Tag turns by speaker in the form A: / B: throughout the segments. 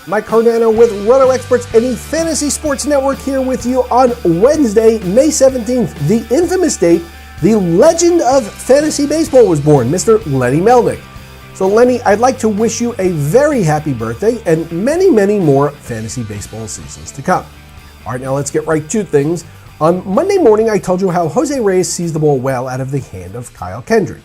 A: Mike Cardano with Roto Experts and the Fantasy Sports Network here with you on Wednesday, May 17th, the infamous date the legend of fantasy baseball was born, Mr. Lenny Melnick. So Lenny, I'd like to wish you a very happy birthday and many, many more fantasy baseball seasons to come. All right, now let's get right to things. On Monday morning, I told you how Jose Reyes seized the ball well out of the hand of Kyle Kendrick.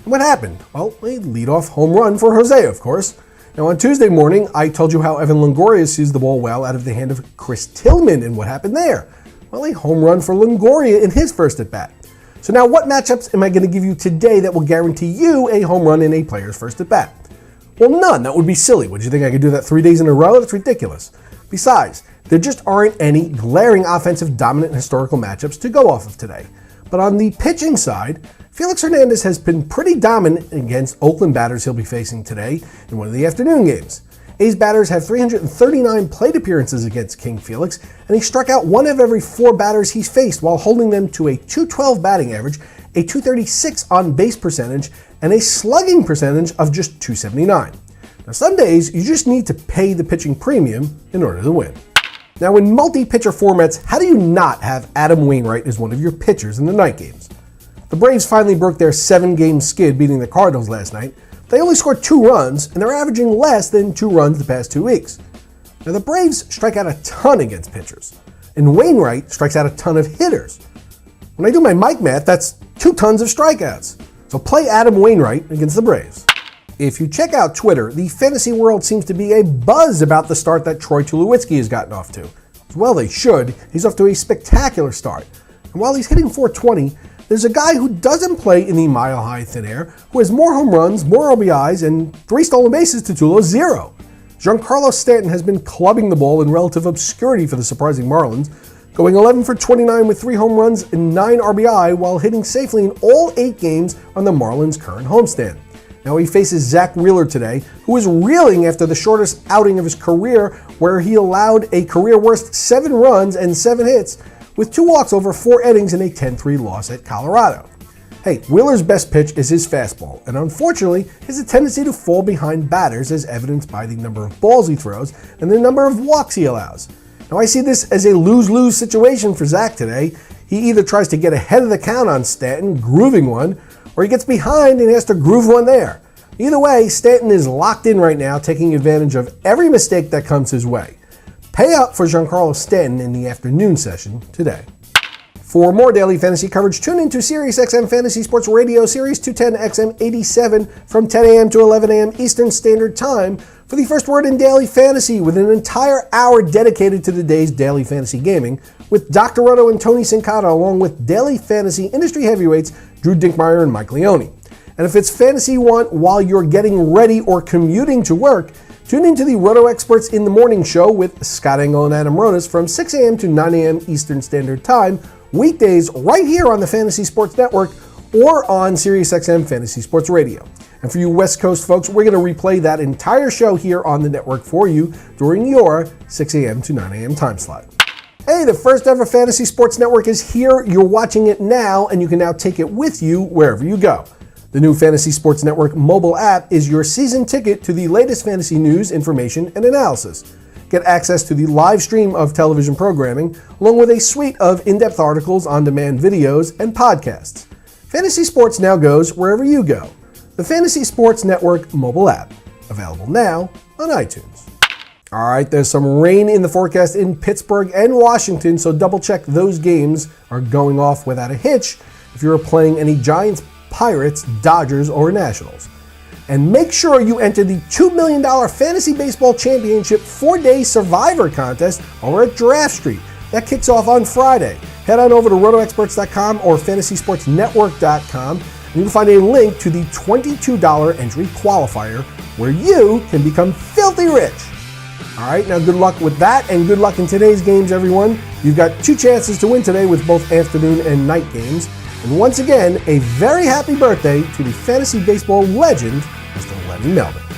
A: And what happened? Well, a leadoff home run for Jose, of course. Now, on Tuesday morning, I told you how Evan Longoria seized the ball well out of the hand of Chris Tillman, and what happened there? Well, a home run for Longoria in his first at-bat. So now, what matchups am I going to give you today that will guarantee you a home run in a player's first at-bat? Well, none. That would be silly. Would you think I could do that 3 days in a row? That's ridiculous. Besides, there just aren't any glaring offensive dominant historical matchups to go off of today. But on the pitching side, Felix Hernandez has been pretty dominant against Oakland batters he'll be facing today in one of the afternoon games. A's batters have 339 plate appearances against King Felix, and he struck out one of every 4 batters he's faced while holding them to a .212 batting average, a .236 on-base percentage, and a slugging percentage of just .279. Now, some days, you just need to pay the pitching premium in order to win. Now, in multi-pitcher formats, how do you not have Adam Wainwright as one of your pitchers in the night games? The Braves finally broke their 7-game skid beating the Cardinals last night. They only scored 2 runs, and they're averaging less than 2 runs the past 2 weeks. Now, the Braves strike out a ton against pitchers, and Wainwright strikes out a ton of hitters. When I do my Mike math, that's 2 tons of strikeouts. So play Adam Wainwright against the Braves. If you check out Twitter, the fantasy world seems to be a buzz about the start that Troy Tulowitzki has gotten off to. Well, they should. He's off to a spectacular start. And while he's hitting .420, there's a guy who doesn't play in the mile-high thin air, who has more home runs, more RBIs, and 3 stolen bases to Tulo's 0. Giancarlo Stanton has been clubbing the ball in relative obscurity for the surprising Marlins, going 11 for 29 with 3 home runs and 9 RBI while hitting safely in all 8 games on the Marlins' current homestand. Now he faces Zach Wheeler today, who is reeling after the shortest outing of his career, where he allowed a career-worst 7 runs and 7 hits, with 2 walks over 4 innings in a 10-3 loss at Colorado. Hey, Wheeler's best pitch is his fastball, and unfortunately, he has a tendency to fall behind batters as evidenced by the number of balls he throws and the number of walks he allows. Now I see this as a lose-lose situation for Zach today. He either tries to get ahead of the count on Stanton, grooving one, or he gets behind and has to groove one there. Either way, Stanton is locked in right now, taking advantage of every mistake that comes his way. Pay up for Giancarlo Stanton in the afternoon session today. For more daily fantasy coverage, tune into SiriusXM Fantasy Sports Radio Series 210 XM 87 from 10 a.m. to 11 a.m. Eastern Standard Time for the first word in daily fantasy, with an entire hour dedicated to the day's daily fantasy gaming, with Dr. Roto and Tony Sincata, along with daily fantasy industry heavyweights Drew Dinkmeyer and Mike Leone. And if it's fantasy you want while you're getting ready or commuting to work, tune into the Roto Experts in the Morning Show with Scott Engel and Adam Ronis from 6 a.m. to 9 a.m. Eastern Standard Time, weekdays right here on the Fantasy Sports Network or on SiriusXM Fantasy Sports Radio. And for you West Coast folks, we're going to replay that entire show here on the network for you during your 6 a.m. to 9 a.m. time slot. Hey, the first ever Fantasy Sports Network is here. You're watching it now, and you can now take it with you wherever you go. The new Fantasy Sports Network mobile app is your season ticket to the latest fantasy news, information, and analysis. Get access to the live stream of television programming, along with a suite of in-depth articles, on-demand videos, and podcasts. Fantasy Sports now goes wherever you go. The Fantasy Sports Network mobile app, available now on iTunes. All right, there's some rain in the forecast in Pittsburgh and Washington, so double check those games are going off without a hitch if you're playing any Giants, Pirates, Dodgers, or Nationals. And make sure you enter the $2 million Fantasy Baseball Championship 4-day Survivor contest over at Draft Street. That kicks off on Friday. Head on over to rotoexperts.com or fantasysportsnetwork.com, and you'll find a link to the $22 entry qualifier where you can become filthy rich. All right, now good luck with that, and good luck in today's games, everyone. You've got 2 chances to win today with both afternoon and night games. And once again, a very happy birthday to the fantasy baseball legend, Mr. Lenny Melnick.